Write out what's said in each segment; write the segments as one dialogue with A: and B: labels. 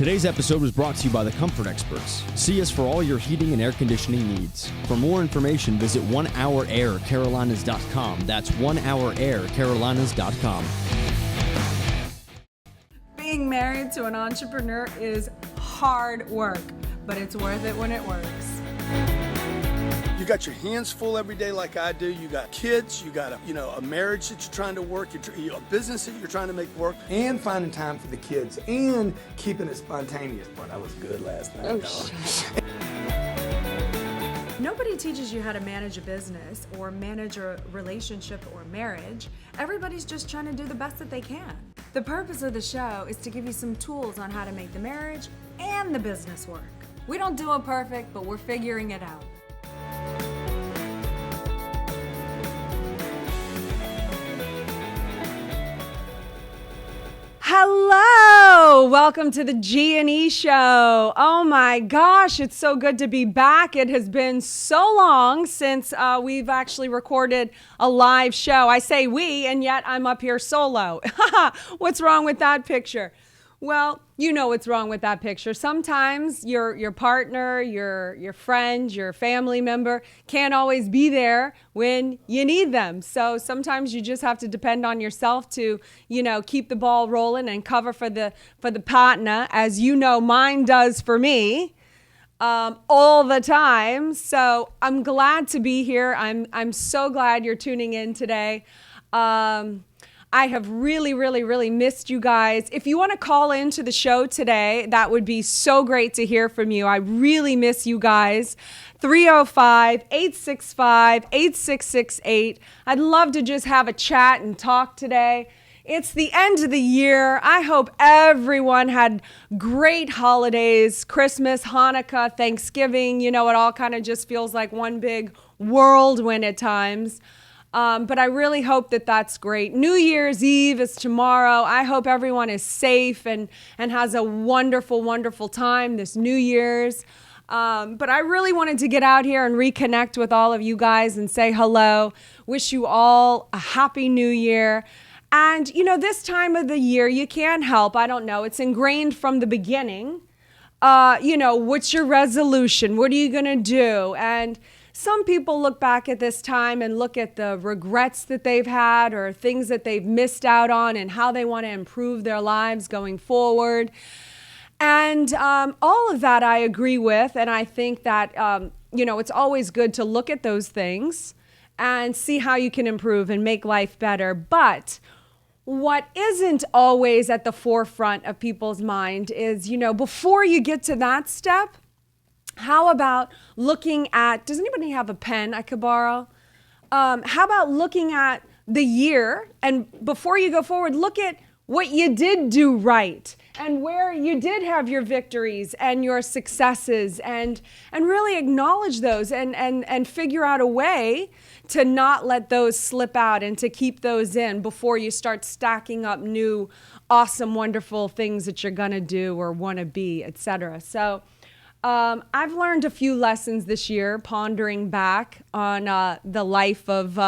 A: Today's episode was brought to you by the Comfort Experts. See us for all your heating and air conditioning needs. For more information, visit onehouраircarolinas.com. That's onehouraircarolinas.com.
B: Being married to an entrepreneur is hard work, but it's worth it when it works.
C: You got your hands full every day like I do. You got kids, you got a marriage that you're trying to work, a business that you're trying to make work.
D: And finding time for the kids and keeping it spontaneous. Boy, that was good last night.
B: Nobody teaches you how to manage a business or manage a relationship or marriage. Everybody's just trying to do the best that they can. The purpose of the show is to give you some tools on how to make the marriage and the business work. We don't do it perfect, but we're figuring it out. Hello, welcome to the G&E show. Oh my gosh, it's so good to be back. It has been so long since we've actually recorded a live show. I say we, and yet I'm up here solo. What's wrong with that picture? Well, you know what's wrong with that picture. Sometimes your partner, your friend, your family member can't always be there when you need them. So sometimes you just have to depend on yourself to, keep the ball rolling and cover for the partner, as you know mine does for me all the time. So I'm glad to be here. I'm so glad you're tuning in today. I have really, really, really missed you guys. If you want to call into the show today, that would be so great to hear from you. I really miss you guys. 305-865-8668. I'd love to just have a chat and talk today. It's the end of the year. I hope everyone had great holidays, Christmas, Hanukkah, Thanksgiving. It all kind of just feels like one big whirlwind at times. But I really hope that that's great. New Year's Eve is tomorrow. I hope everyone is safe and has a wonderful, wonderful time this New Year's. But I really wanted to get out here and reconnect with all of you guys and say hello. Wish you all a happy New Year. And, this time of the year, you can't help. I don't know. It's ingrained from the beginning. What's your resolution? What are you going to do? And some people look back at this time and look at the regrets that they've had or things that they've missed out on and how they want to improve their lives going forward. And all of that I agree with. And I think that, it's always good to look at those things and see how you can improve and make life better. But what isn't always at the forefront of people's mind is, before you get to that step, how about looking at, does anybody have a pen I could borrow? How about looking at the year, and before you go forward, look at what you did do right and where you did have your victories and your successes, and really acknowledge those and figure out a way to not let those slip out and to keep those in before you start stacking up new, awesome, wonderful things that you're gonna do or wanna be, etc. So I've learned a few lessons this year, pondering back on the life of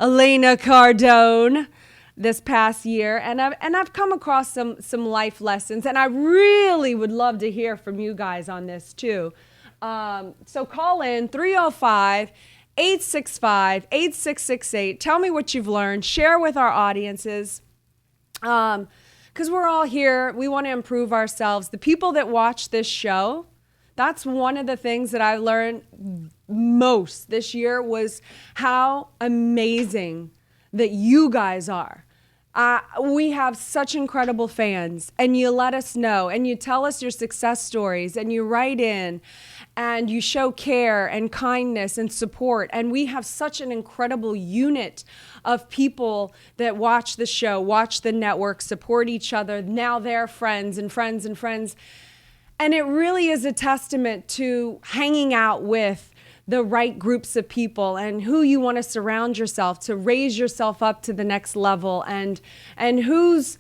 B: Elena Cardone this past year, and I've come across some life lessons, and I really would love to hear from you guys on this too. So call in 305-865-8668. Tell me what you've learned. Share with our audiences. Because we're all here. We want to improve ourselves. The people that watch this show, that's one of the things that I learned most this year was how amazing that you guys are. We have such incredible fans, and you let us know, and you tell us your success stories, and you write in, and you show care and kindness and support. And we have such an incredible unit of people that watch the show, watch the network, support each other. Now they're friends and friends and friends. And it really is a testament to hanging out with the right groups of people and who you want to surround yourself to raise yourself up to the next level, and who's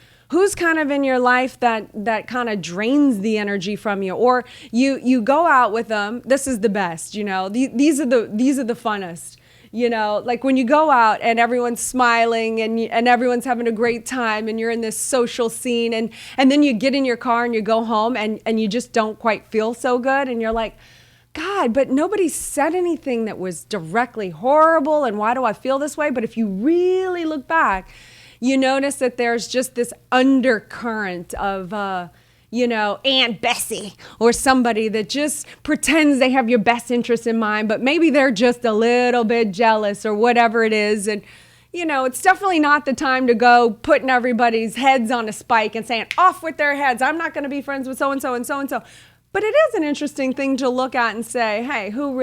B: kind of in your life that kind of drains the energy from you, or you go out with them. This is the best, these are the funnest. like when you go out and everyone's smiling and everyone's having a great time and you're in this social scene and then you get in your car and you go home and you just don't quite feel so good and you're like, God, but nobody said anything that was directly horrible, and why do I feel this way? But if you really look back, you notice that there's just this undercurrent of, Aunt Bessie or somebody that just pretends they have your best interest in mind, but maybe they're just a little bit jealous or whatever it is. And, it's definitely not the time to go putting everybody's heads on a spike and saying, off with their heads. I'm not going to be friends with so-and-so and so-and-so. But it is an interesting thing to look at and say, hey, who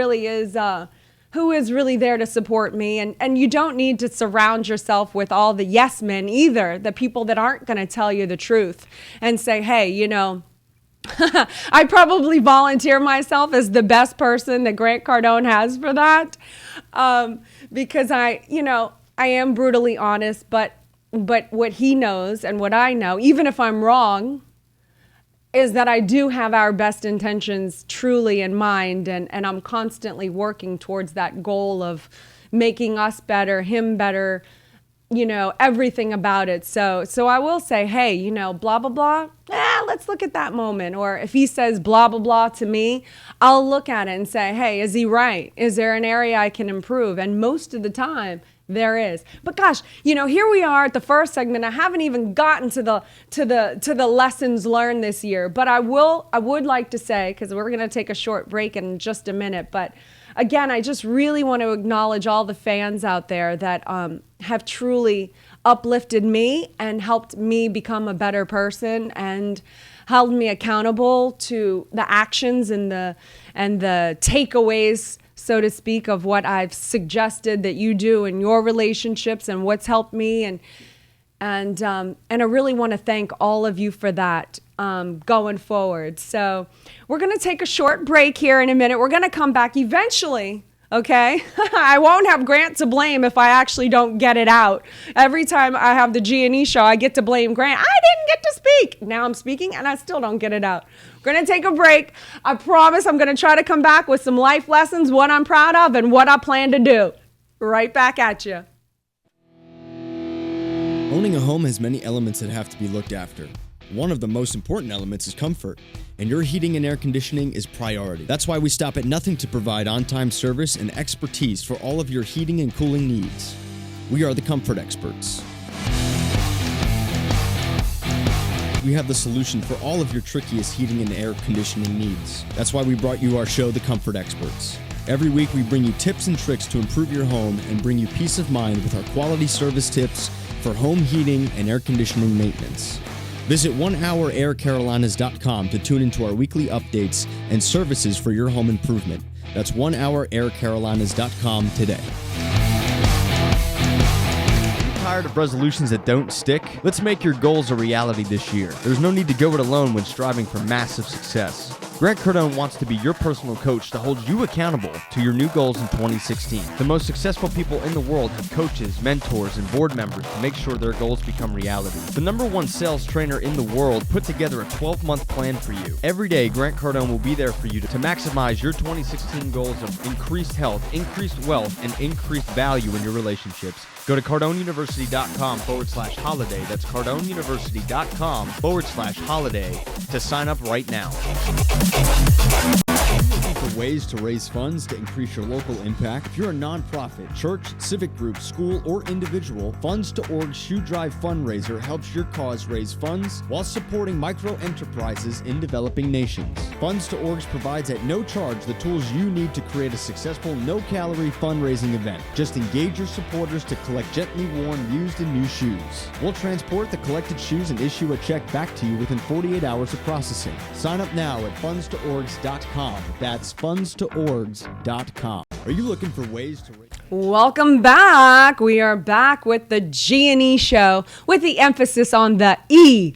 B: is really there to support me? And you don't need to surround yourself with all the yes men either, the people that aren't going to tell you the truth and say, hey, I probably volunteer myself as the best person that Grant Cardone has for that, because I am brutally honest, but what he knows and what I know, even if I'm wrong, is that I do have our best intentions truly in mind, and I'm constantly working towards that goal of making us better, him better, everything about it. So I will say, hey, blah, blah, blah, let's look at that moment. Or if he says blah, blah, blah to me, I'll look at it and say, hey, is he right? Is there an area I can improve? And most of the time, there is. But gosh, here we are at the first segment. I haven't even gotten to the lessons learned this year. But I would like to say, because we're going to take a short break in just a minute. But again, I just really want to acknowledge all the fans out there that have truly uplifted me and helped me become a better person and held me accountable to the actions and the takeaways, so to speak, of what I've suggested that you do in your relationships and what's helped me. And I really want to thank all of you for that going forward. So we're going to take a short break here in a minute. We're going to come back eventually. Okay, I won't have Grant to blame if I actually don't get it out. Every time I have the G&E show, I get to blame Grant. I didn't get to speak. Now I'm speaking and I still don't get it out. We're going to take a break. I promise I'm going to try to come back with some life lessons, what I'm proud of and what I plan to do. Right back at you.
A: Owning a home has many elements that have to be looked after. One of the most important elements is comfort, and your heating and air conditioning is priority. That's why we stop at nothing to provide on-time service and expertise for all of your heating and cooling needs. We are the comfort experts. We have the solution for all of your trickiest heating and air conditioning needs. That's why we brought you our show, The Comfort Experts. Every week we bring you tips and tricks to improve your home and bring you peace of mind with our quality service tips for home heating and air conditioning maintenance. Visit onehouraircarolinas.com to tune into our weekly updates and services for your home improvement. That's onehouraircarolinas.com today.
E: Tired of resolutions that don't stick? Let's make your goals a reality this year. There's no need to go it alone when striving for massive success. Grant Cardone wants to be your personal coach to hold you accountable to your new goals in 2016. The most successful people in the world have coaches, mentors, and board members to make sure their goals become reality. The #1 sales trainer in the world put together a 12-month plan for you. Every day, Grant Cardone will be there for you to maximize your 2016 goals of increased health, increased wealth, and increased value in your relationships. Go to CardoneUniversity.com/holiday. That's CardoneUniversity.com/holiday to sign up right now.
A: Looking for ways to raise funds to increase your local impact? If you're a nonprofit, church, civic group, school, or individual, Funds to Org's Shoe Drive fundraiser helps your cause raise funds while supporting micro enterprises in developing nations. Funds to Org's provides at no charge the tools you need to create a successful, no-calorie fundraising event. Just engage your supporters to collect gently worn, used, and new shoes. We'll transport the collected shoes and issue a check back to you within 48 hours of processing. Sign up now at fundstoorgs.com. That's fundstoorgs.com. Are you looking for ways to raise...
B: Welcome back. We are back with the G&E show with the emphasis on the E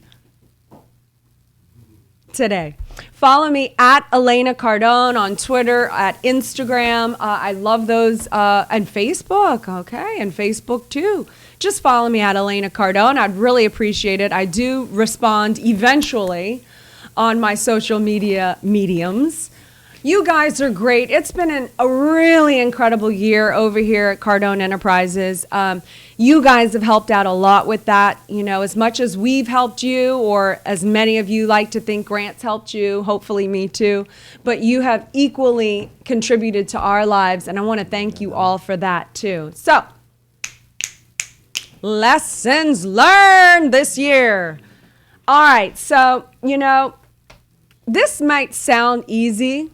B: today. Follow me at Elena Cardone on Twitter, at Instagram. I love those, and Facebook. Okay, and Facebook too. Just follow me at Elena Cardone. I'd really appreciate it. I do respond eventually on my social media mediums. You guys are great. It's been a really incredible year over here at Cardone Enterprises. You guys have helped out a lot with that. You know, as much as we've helped you, or as many of you like to think Grant's helped you, hopefully me too, but you have equally contributed to our lives, and I want to thank you all for that too. So, lessons learned this year. All right, so, you know, this might sound easy,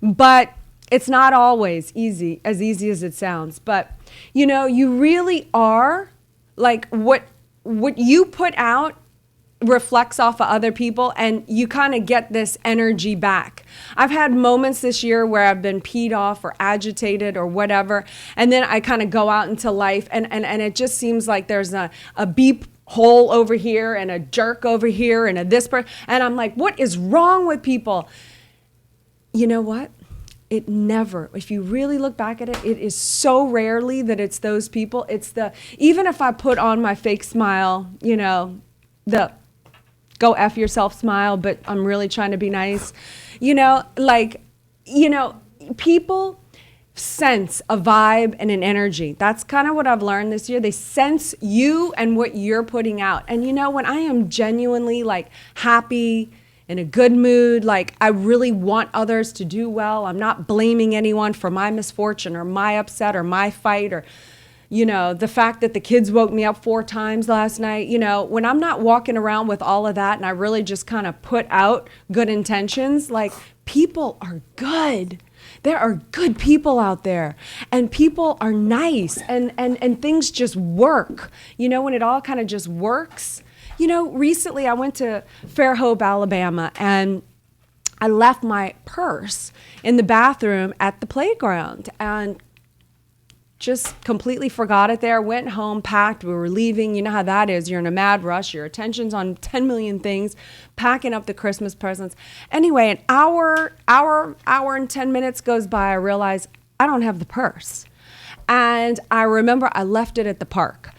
B: but it's not always easy as it sounds. But, you know, you really are, like, what you put out reflects off of other people, and you kind of get this energy back. I've had moments this year where I've been peed off or agitated or whatever, and then I kind of go out into life, and it just seems like there's a beep hole over here and a jerk over here and a this person, and I'm like, what is wrong with people? You know what? It never, if you really look back at it, it is so rarely that it's those people. It's even if I put on my fake smile, you know, the go F yourself smile, but I'm really trying to be nice, you know, like, you know, people sense a vibe and an energy. That's kind of what I've learned this year. They sense you and what you're putting out. And you know, when I am genuinely like happy, in a good mood, like I really want others to do well, I'm not blaming anyone for my misfortune or my upset or my fight or, you know, the fact that the kids woke me up 4 times last night. You know, when I'm not walking around with all of that and I really just kind of put out good intentions, like people are good. There are good people out there, and people are nice, and things just work. You know, when it all kind of just works. You know, recently I went to Fairhope, Alabama, and I left my purse in the bathroom at the playground and just completely forgot it there. Went home, packed, we were leaving. You know how that is. You're in a mad rush. Your attention's on 10 million things, packing up the Christmas presents. Anyway, an hour and 10 minutes goes by. I realize I don't have the purse. And I remember I left it at the park.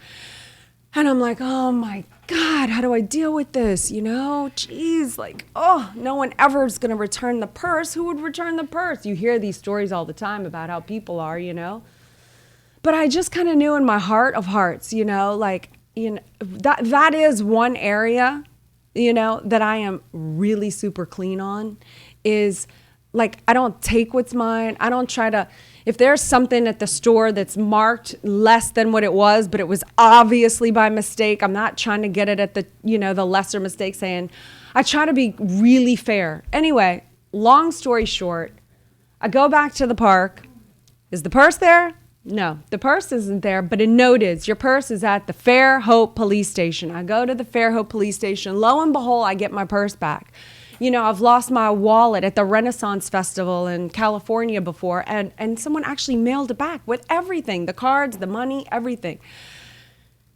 B: And I'm like, oh my God, how do I deal with this? You know, geez, like, oh, no one ever is going to return the purse. Who would return the purse? You hear these stories all the time about how people are, you know. But I just kind of knew in my heart of hearts, you know, like, you know, that is one area, you know, that I am really super clean on, is like, I don't take what's mine. I don't try to, if there's something at the store that's marked less than what it was, but it was obviously by mistake, I'm not trying to get it at the, you know, the lesser mistake, saying, I try to be really fair. Anyway, long story short, I go back to the park. Is the purse there? No, the purse isn't there, but a note is, your purse is at the Fairhope police station. I go to the Fairhope police station. Lo and behold, I get my purse back. You know, I've lost my wallet at the Renaissance Festival in California before, and someone actually mailed it back with everything, the cards, the money, everything.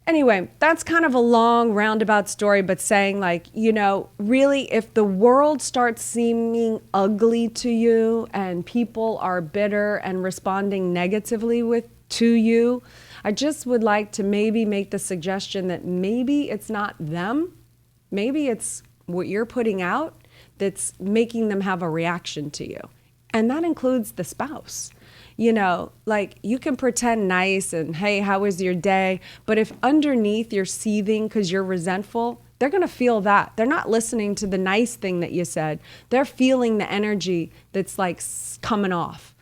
B: Anyway, that's kind of a long roundabout story, but saying, like, you know, really, if the world starts seeming ugly to you and people are bitter and responding negatively to you, I just would like to maybe make the suggestion that maybe it's not them, maybe it's what you're putting out that's making them have a reaction to you. And that includes the spouse. You know, like, you can pretend nice and, hey, how was your day? But if underneath you're seething because you're resentful, they're going to feel that. They're not listening to the nice thing that you said. They're feeling the energy that's like coming off.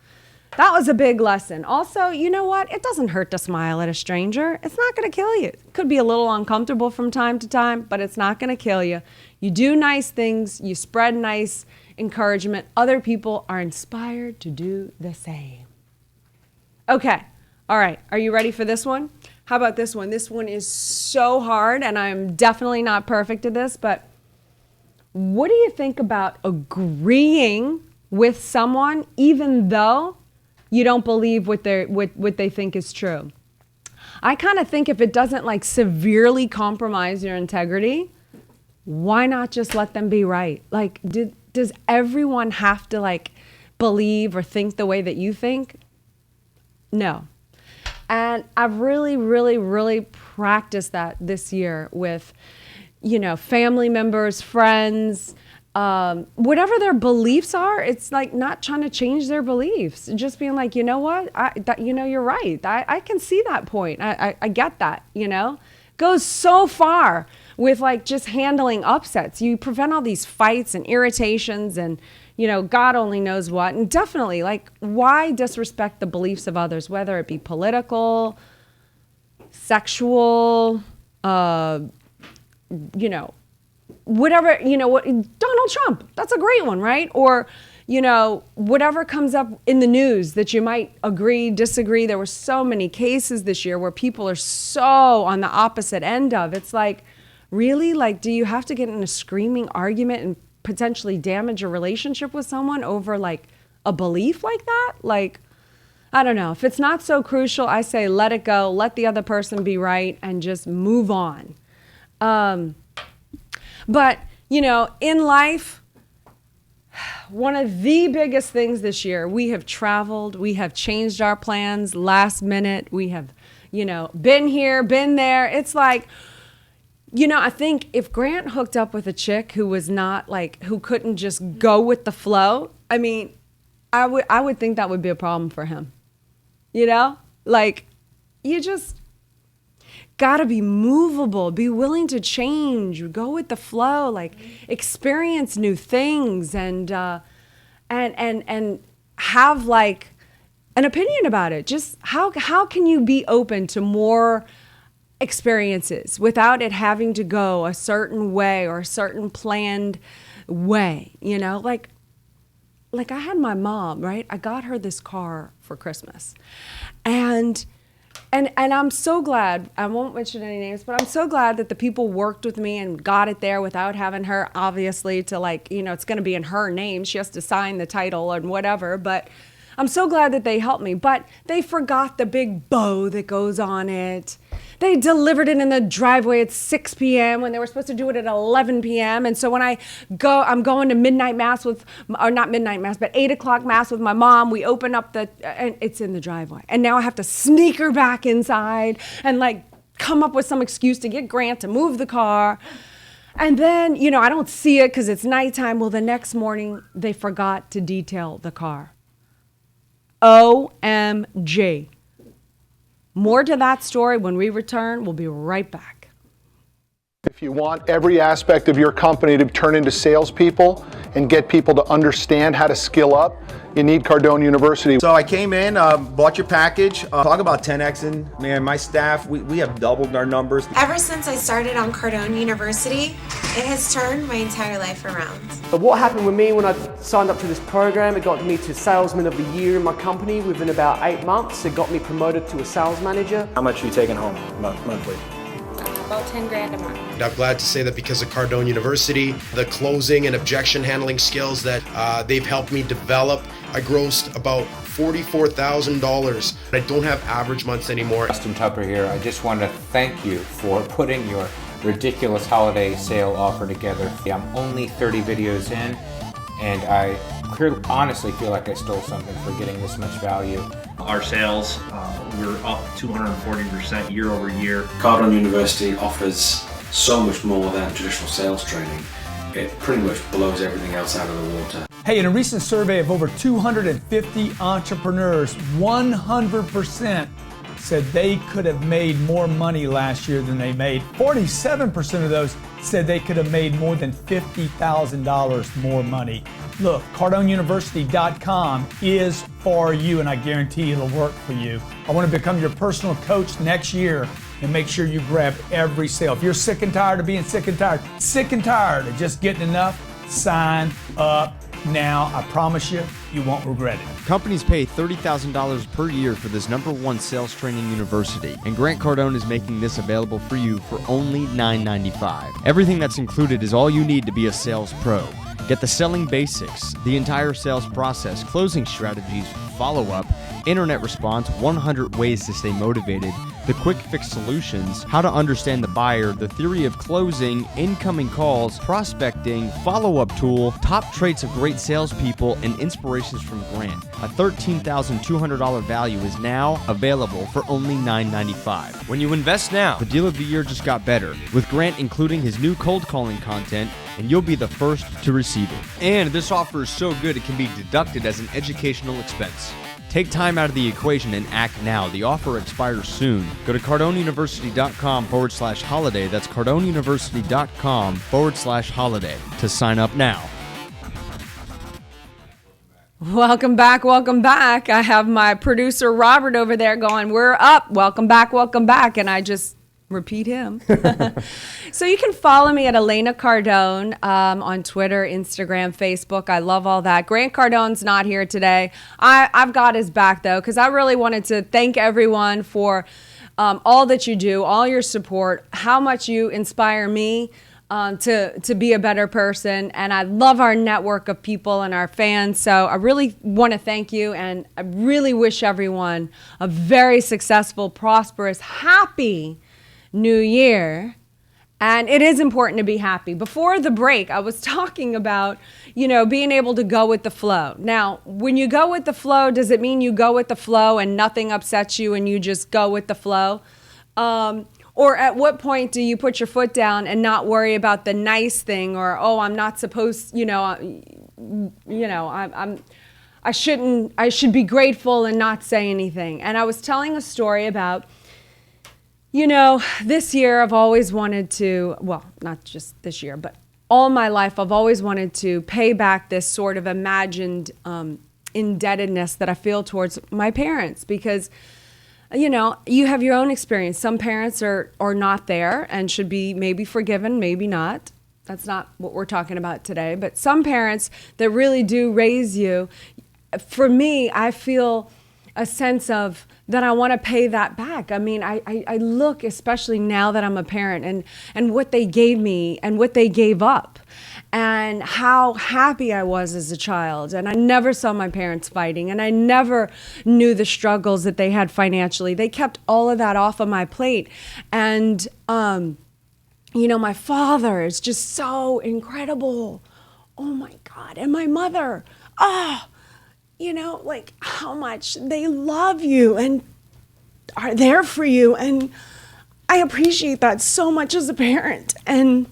B: That was a big lesson. Also, you know what? It doesn't hurt to smile at a stranger. It's not going to kill you. It could be a little uncomfortable from time to time, but it's not going to kill you. You do nice things. You spread nice encouragement. Other people are inspired to do the same. Okay. All right. Are you ready for this one? How about this one? This one is so hard, and I'm definitely not perfect at this, but what do you think about agreeing with someone even though you don't believe what they think is true? I kind of think if it doesn't like severely compromise your integrity, why not just let them be right? Like, does everyone have to like believe or think the way that you think? No. And I've really, really, really practiced that this year with, you know, family members, friends, whatever their beliefs are, it's like not trying to change their beliefs. Just being like, you know what, you're right. I can see that point. I get that, Goes so far with like just handling upsets. You prevent all these fights and irritations and, God only knows what. And definitely, like, why disrespect the beliefs of others, whether it be political, sexual, whatever, Donald Trump, that's a great one, right? Or, whatever comes up in the news that you might agree, disagree. There were so many cases this year where people are so on the opposite end of. It's like, really? Like, do you have to get in a screaming argument and potentially damage a relationship with someone over like a belief like that? Like, I don't know. If it's not so crucial, I say let it go, let the other person be right, and just move on. But, in life, one of the biggest things this year, we have traveled, we have changed our plans last minute. We have, been here, been there. It's like, I think if Grant hooked up with a chick who was not like, who couldn't just go with the flow, I mean, I would think that would be a problem for him. Like, you just gotta be movable, be willing to change, go with the flow, like experience new things and have like an opinion about it. Just how can you be open to more experiences without it having to go a certain way or a certain planned way, like I had my mom, right? I got her this car for Christmas. And I'm so glad, I won't mention any names, but I'm so glad that the people worked with me and got it there without having her, obviously, to like, it's going to be in her name. She has to sign the title and whatever, but I'm so glad that they helped me. But they forgot the big bow that goes on it. They delivered it in the driveway at 6 p.m. when they were supposed to do it at 11 p.m. And so when I'm going to midnight mass or not midnight mass, but 8 o'clock mass with my mom, we open up and it's in the driveway. And now I have to sneak her back inside and like come up with some excuse to get Grant to move the car. And then, I don't see it because it's nighttime. Well, the next morning they forgot to detail the car. OMG. More to that story when we return. We'll be right back.
F: If you want every aspect of your company to turn into salespeople and get people to understand how to skill up, you need Cardone University.
G: So I came in, bought your package. Talk about 10Xing. Man, my staff, we have doubled our numbers.
H: Ever since I started on Cardone University, it has turned my entire life around.
I: But what happened with me when I signed up to this program, it got me to Salesman of the Year in my company within about 8 months. It got me promoted to a sales manager.
J: How much are you taking home monthly?
H: About 10 grand a month.
K: I'm glad to say that because of Cardone University, the closing and objection handling skills that they've helped me develop, I grossed about $44,000. I don't have average months anymore.
L: Justin Tupper here. I just want to thank you for putting your ridiculous holiday sale offer together. I'm only 30 videos in, and I honestly feel like I stole something for getting this much value.
M: Our sales, we're up 240% year over year.
N: Cardone University offers so much more than traditional sales training. It pretty much blows everything else out of the water.
O: Hey, in a recent survey of over 250 entrepreneurs, 100% said they could have made more money last year than they made. 47% of those said they could have made more than $50,000 more money. Look, CardoneUniversity.com is for you, and I guarantee it'll work for you. I want to become your personal coach next year and make sure you grab every sale. If you're sick and tired of being sick and tired of just getting enough, sign up now. I promise you, you won't regret it.
E: Companies pay $30,000 per year for this #1 sales training university, and Grant Cardone is making this available for you for only $9.95. Everything that's included is all you need to be a sales pro. Get the selling basics, the entire sales process, closing strategies, follow-up, internet response, 100 ways to stay motivated, the quick fix solutions, how to understand the buyer, the theory of closing, incoming calls, prospecting, follow-up tool, top traits of great salespeople, and inspirations from Grant. A $13,200 value is now available for only $9.95. When you invest now, the deal of the year just got better. With Grant including his new cold calling content, and you'll be the first to receive it. And this offer is so good it can be deducted as an educational expense. Take time out of the equation and act now. The offer expires soon. Go to cardoneuniversity.com/holiday. That's cardoneuniversity.com/holiday to sign up now.
B: Welcome back. Welcome back. I have my producer Robert over there going, we're up. Welcome back. Welcome back. And I just repeat him. So you can follow me at Elena Cardone on Twitter, Instagram, Facebook. I love all that. Grant Cardone's not here today. I've got his back, though, because I really wanted to thank everyone for all that you do, all your support, how much you inspire me to be a better person. And I love our network of people and our fans. So I really want to thank you. And I really wish everyone a very successful, prosperous, happy New Year. And it is important to be happy. Before the break, I was talking about, being able to go with the flow. Now, when you go with the flow, does it mean you go with the flow and nothing upsets you and you just go with the flow? Or at what point do you put your foot down and not worry about the nice thing, or, I'm not supposed, I should be grateful and not say anything. And I was telling a story about, this year I've always wanted to, well, not just this year, but all my life I've always wanted to pay back this sort of imagined indebtedness that I feel towards my parents, because you have your own experience. Some parents are not there and should be maybe forgiven, maybe not. That's not what we're talking about today. But some parents that really do raise you, for me, I feel a sense of that I want to pay that back. I mean, I look, especially now that I'm a parent, and what they gave me and what they gave up, and how happy I was as a child. And I never saw my parents fighting, and I never knew the struggles that they had financially. They kept all of that off of my plate. And, my father is just so incredible. Oh my God. And my mother, how much they love you and are there for you. And I appreciate that so much as a parent. And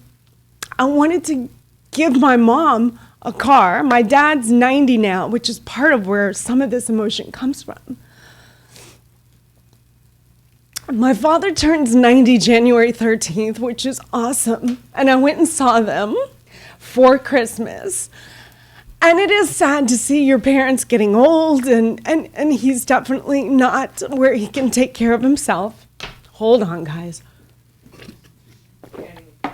B: I wanted to give my mom a car. My dad's 90 now, which is part of where some of this emotion comes from. My father turns 90 January 13th, which is awesome. And I went and saw them for Christmas. And it is sad to see your parents getting old, and he's definitely not where he can take care of himself. Hold on, guys.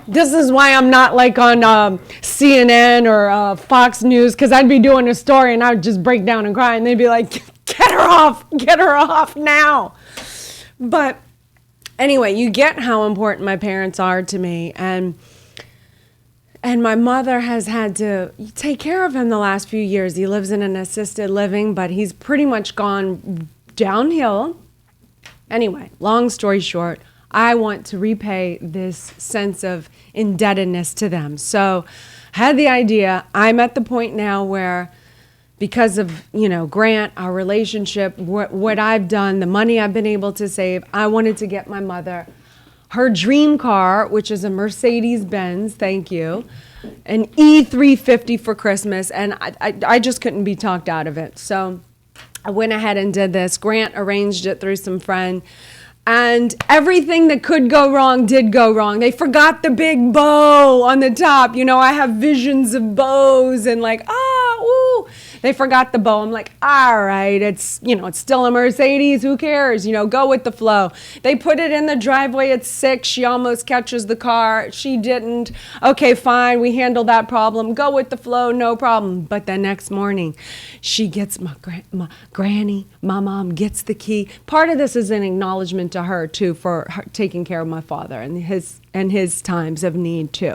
B: This is why I'm not like on CNN or Fox News, because I'd be doing a story and I would just break down and cry, and they'd be like, get her off now. But anyway, you get how important my parents are to me, and my mother has had to take care of him the last few years. He lives in an assisted living, but he's pretty much gone downhill. Anyway, long story short, I want to repay this sense of indebtedness to them. So I had the idea. I'm at the point now where, because of, Grant, our relationship, what I've done, the money I've been able to save, I wanted to get my mother her dream car, which is a Mercedes-Benz, thank you, an E350 for Christmas, and I just couldn't be talked out of it. So I went ahead and did this. Grant arranged it through some friend, and everything that could go wrong did go wrong. They forgot the big bow on the top. I have visions of bows and ooh. They forgot the bow. I'm like, all right, it's still a Mercedes. Who cares? Go with the flow. They put it in the driveway at 6. She almost catches the car. She didn't. Okay, fine. We handled that problem. Go with the flow. No problem. But the next morning, she gets my mom gets the key. Part of this is an acknowledgement to her too for her taking care of my father and his times of need too.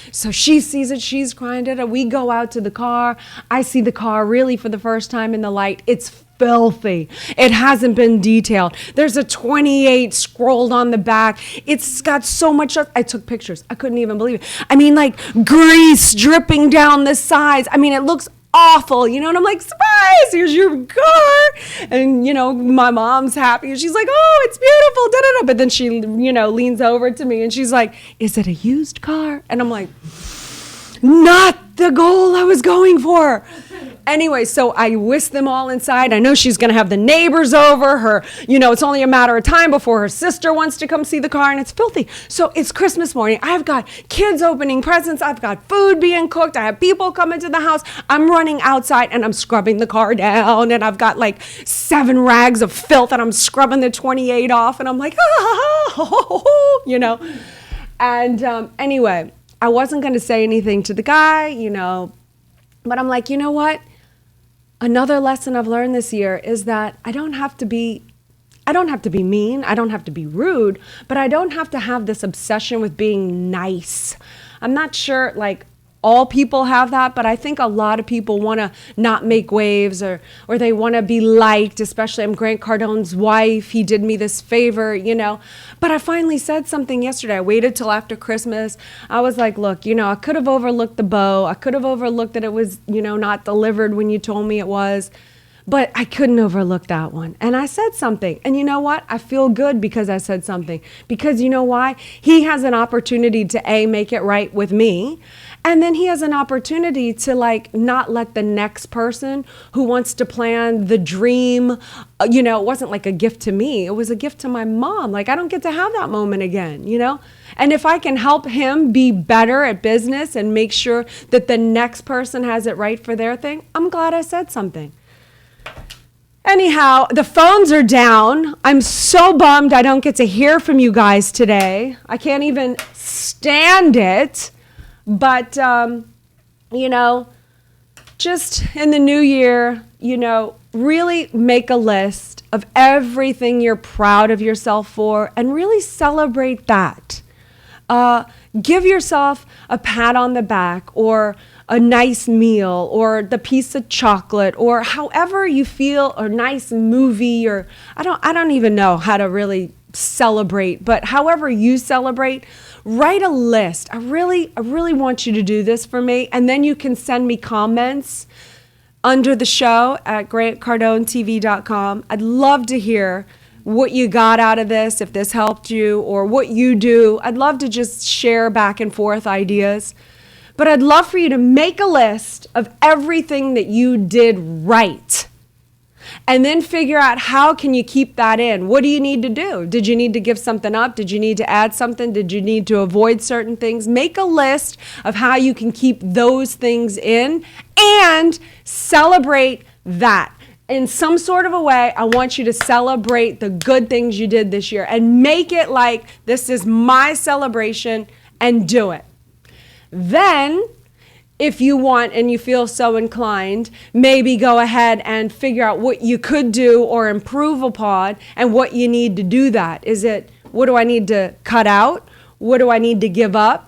B: So she sees it, she's crying it. We go out to the car. I see the car really for the first time in the light. It's filthy. It hasn't been detailed. There's a 28 scrolled on the back. It's got so much. I took pictures. I couldn't even believe it. I mean, grease dripping down the sides. I mean, it looks awful, and I'm like, surprise, here's your car. And, my mom's happy. And she's like, oh, it's beautiful, da-da-da. But then she, leans over to me and she's like, is it a used car? And I'm like, not the goal I was going for. Anyway, so I whisked them all inside. I know she's going to have the neighbors over her. It's only a matter of time before her sister wants to come see the car, and it's filthy. So it's Christmas morning. I've got kids opening presents. I've got food being cooked. I have people coming to the house. I'm running outside, and I'm scrubbing the car down, and I've got like 7 rags of filth, and I'm scrubbing the 28 off, and I'm like, And anyway, I wasn't going to say anything to the guy, but I'm like, you know what? Another lesson I've learned this year is that I don't have to be mean, I don't have to be rude, but I don't have to have this obsession with being nice. I'm not sure all people have that, but I think a lot of people want to not make waves or they want to be liked, especially I'm Grant Cardone's wife. He did me this favor, But I finally said something yesterday. I waited till after Christmas. I was like, look, I could have overlooked the bow. I could have overlooked that it was, not delivered when you told me it was. But I couldn't overlook that one. And I said something. And you know what? I feel good because I said something. Because you know why? He has an opportunity to make it right with me. And then he has an opportunity to not let the next person who wants to plan the dream, it wasn't like a gift to me. It was a gift to my mom. I don't get to have that moment again, And if I can help him be better at business and make sure that the next person has it right for their thing, I'm glad I said something. Anyhow, the phones are down. I'm so bummed I don't get to hear from you guys today. I can't even stand it. But, just in the new year, really make a list of everything you're proud of yourself for and really celebrate that. Give yourself a pat on the back or a nice meal or the piece of chocolate or however you feel, or nice movie, or I don't even know how to really celebrate, but however you celebrate, write a list. I really want you to do this for me, and then you can send me comments under the show at grantcardonetv.com. I'd love to hear what you got out of this, if this helped you, or what you do. I'd love to just share back and forth ideas. But I'd love for you to make a list of everything that you did right. And then figure out how can you keep that in. What do you need to do? Did you need to give something up? Did you need to add something? Did you need to avoid certain things? Make a list of how you can keep those things in and celebrate that. In some sort of a way, I want you to celebrate the good things you did this year and make it like this is my celebration and do it. Then, if you want and you feel so inclined, maybe go ahead and figure out what you could do or improve upon and what you need to do that. Is it, what do I need to cut out? What do I need to give up?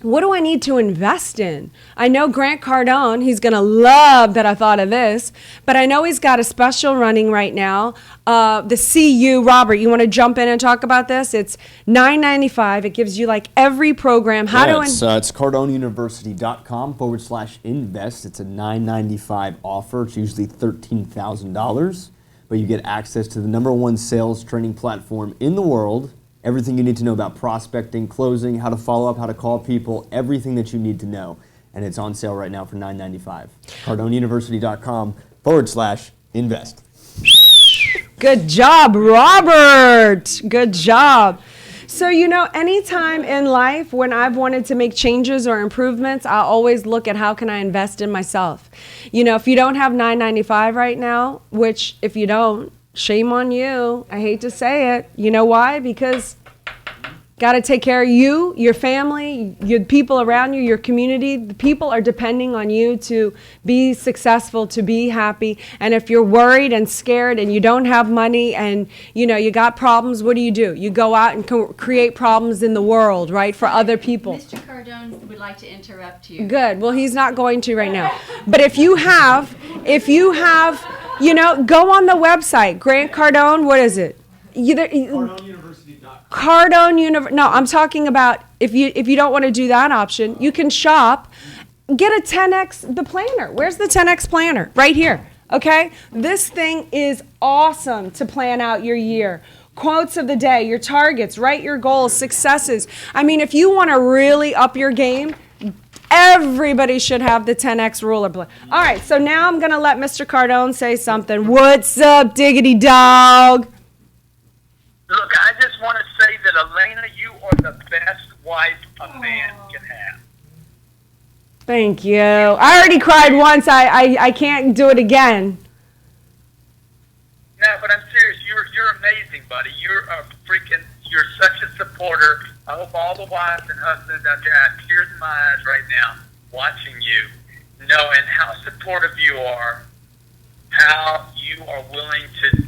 B: What do I need to invest in? I know Grant Cardone, he's going to love that I thought of this, but I know he's got a special running right now. The CU, Robert, you want to jump in and talk about this? It's $9.95. It gives you every program.
E: It's cardoneuniversity.com/invest. It's a $9.95 offer. It's usually $13,000, but you get access to the #1 sales training platform in the world. Everything you need to know about prospecting, closing, how to follow up, how to call people, everything that you need to know. And it's on sale right now for $9.95. cardoneuniversity.com/invest.
B: Good job, Robert. Good job. So, anytime in life when I've wanted to make changes or improvements, I always look at how can I invest in myself. If you don't have $9.95 right now, which if you don't, shame on you. I hate to say it. You know why? Because got to take care of you, your family, your people around you, your community. The people are depending on you to be successful, to be happy. And if you're worried and scared and you don't have money and you got problems, what do? You go out and create problems in the world, right, for other people.
P: Mr. Cardone would like to interrupt you.
B: Good. Well, he's not going to right now. But if you have, go on the website, Grant Cardone, what is it? Cardone University. No, I'm talking about if you don't want to do that option, you can shop, get a 10X, the planner. Where's the 10X planner? Right here. Okay? This thing is awesome to plan out your year. Quotes of the day, your targets, write your goals, successes. I mean, if you want to really up your game, Everybody should have the 10X ruler. All right, so now I'm going to let Mr. Cardone say something. What's up, diggity dog?
Q: Look, I just want to say that, Elena, you are the best wife a man can have.
B: Thank you. I already cried once. I can't do it again.
Q: No, but I'm serious. You're amazing, buddy. You're such a supporter. I hope all the wives and husbands out there have tears in my eyes right now watching you, knowing how supportive you are, how you are willing to,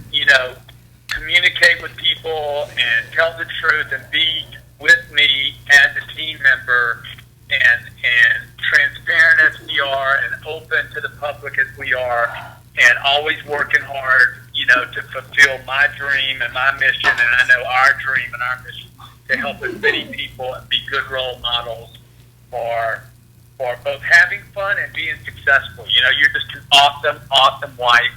Q: communicate with people and tell the truth and be with me as a team member and transparent as we are and open to the public as we are and always working hard, to fulfill my dream and my mission, and I know our dream and our mission to help as many people and be good role models for both having fun and being successful. You're just an awesome wife,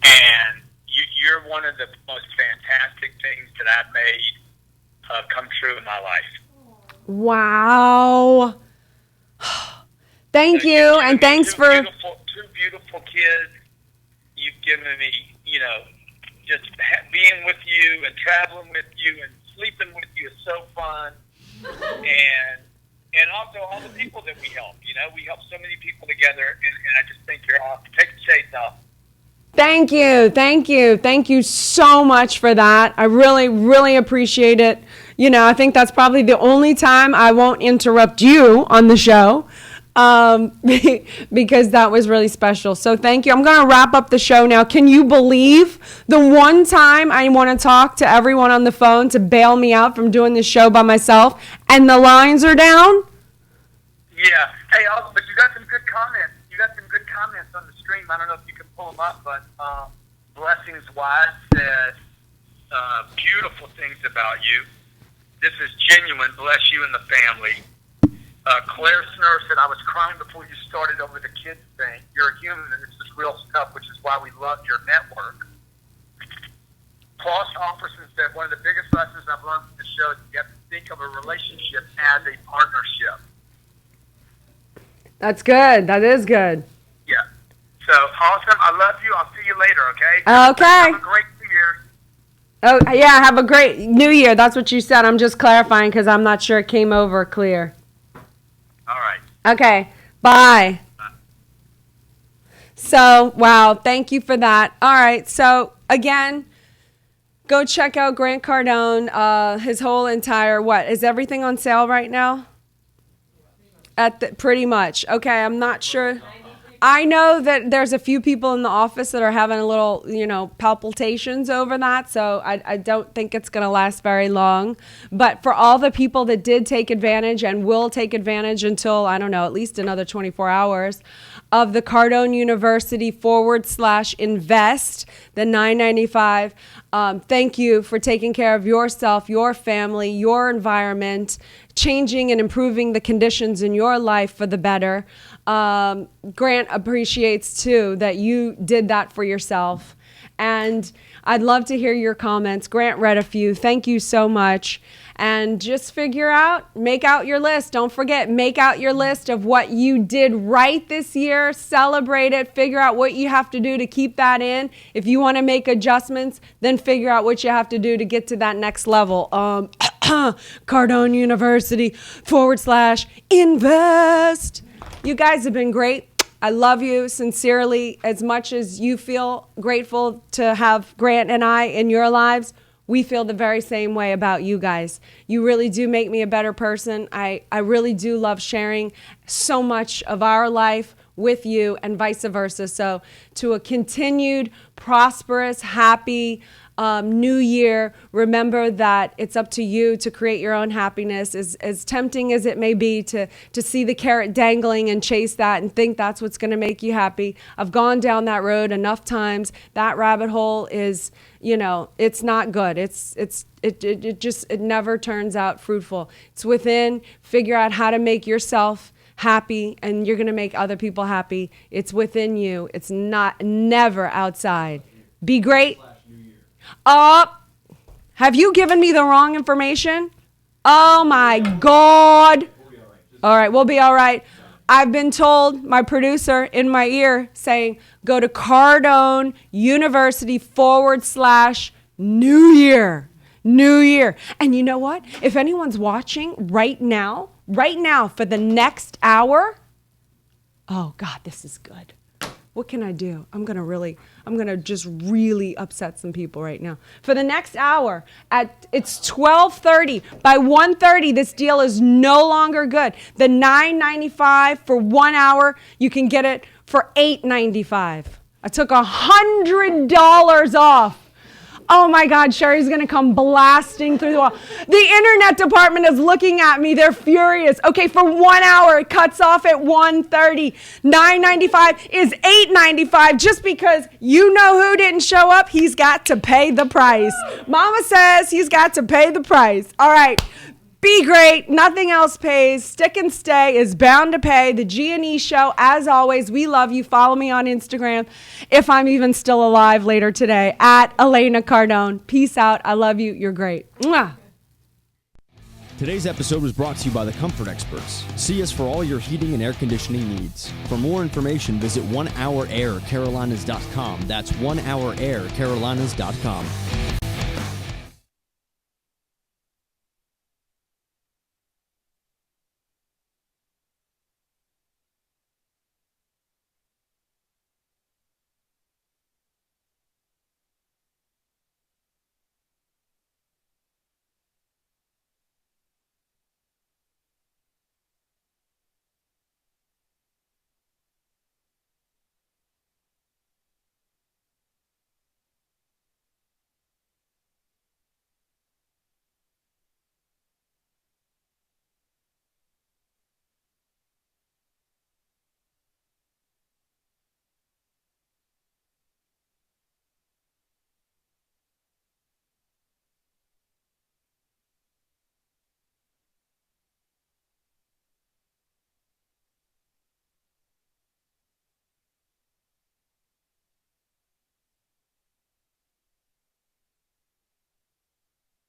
Q: and you're one of the most fantastic things that I've made come true in my life.
B: Wow. Thank you, and thanks for...
Q: Two beautiful kids. You've given me, just being with you and traveling with you and sleeping with you is so fun. And also all the people that we help. We help so many people together, and I just think you're awesome. Take the chase off.
B: Thank you. Thank you so much for that. I really, really appreciate it. I think that's probably the only time I won't interrupt you on the show. Because that was really special. So thank you. I'm going to wrap up the show now. Can you believe the one time I want to talk to everyone on the phone to bail me out from doing this show by myself and the lines are down?
Q: Yeah. Hey, but you got some good comments. You got some good comments on the stream. I don't know if you can pull them up, but Blessings Wise said beautiful things about you. This is genuine. Bless you and the family. Claire Snurr said, I was crying before you started over the kids thing. You're a human, and this is real stuff, which is why we love your network. Klaus Offerson said, one of the biggest lessons I've learned from the show is you have to think of a relationship as a partnership.
B: That's good. That is good.
Q: Yeah. So, awesome. I love you. I'll see you later, okay?
B: Okay.
Q: Have a great New Year.
B: Oh, yeah, have a great New Year. That's what you said. I'm just clarifying because I'm not sure it came over clear.
Q: All right.
B: Okay. Bye. So, wow. Thank you for that. All right. So, again, go check out Grant Cardone. His whole entire, is everything on sale right now? Pretty much. Okay. I'm not sure. I know that there's a few people in the office that are having a little, palpitations over that. So I don't think it's going to last very long. But for all the people that did take advantage and will take advantage until, I don't know, at least another 24 hours of the Cardone University /invest, the $9.95. Thank you for taking care of yourself, your family, your environment, changing and improving the conditions in your life for the better. Grant appreciates too that you did that for yourself. And I'd love to hear your comments. Grant read a few. Thank you so much. And just make out your list. Don't forget, make out your list of what you did right this year. Celebrate it. Figure out what you have to do to keep that in. If you want to make adjustments, then figure out what you have to do to get to that next level. Cardone University /invest. You guys have been great. I love you sincerely. As much as you feel grateful to have Grant and I in your lives, we feel the very same way about you guys. You really do make me a better person. I really do love sharing so much of our life with you and vice versa. So to a continued, prosperous, happy new year, remember that it's up to you to create your own happiness. As tempting as it may be to see the carrot dangling and chase that and think that's what's going to make you happy. I've gone down that road enough times. That rabbit hole is, it's not good. It never turns out fruitful. It's within. Figure out how to make yourself happy, and you're going to make other people happy. It's within you. It's never outside. Be great. Have you given me the wrong information? Oh my God. All right, we'll be all right. I've been told, my producer in my ear saying, go to Cardone University /New Year. New Year. And you know what? If anyone's watching right now, for the next hour, oh God, this is good. What can I do? I'm gonna just really upset some people right now. For the next hour, it's 12:30. By 1:30, this deal is no longer good. The $9.95 for 1 hour, you can get it for $8.95. I took $100 off. Oh my God, Sherry's gonna come blasting through the wall. The internet department is looking at me, they're furious. Okay, for 1 hour, it cuts off at 1:30. $9.95 is $8.95 just because you know who didn't show up, he's got to pay the price. Mama says he's got to pay the price. All right. Be great. Nothing else pays. Stick and Stay is bound to pay. The G&E Show, as always, we love you. Follow me on Instagram, if I'm even still alive later today, at Elena Cardone. Peace out. I love you. You're great. Mwah.
A: Today's episode was brought to you by the Comfort Experts. See us for all your heating and air conditioning needs. For more information, visit onehouраircarolinas.com. That's onehouraircarolinas.com.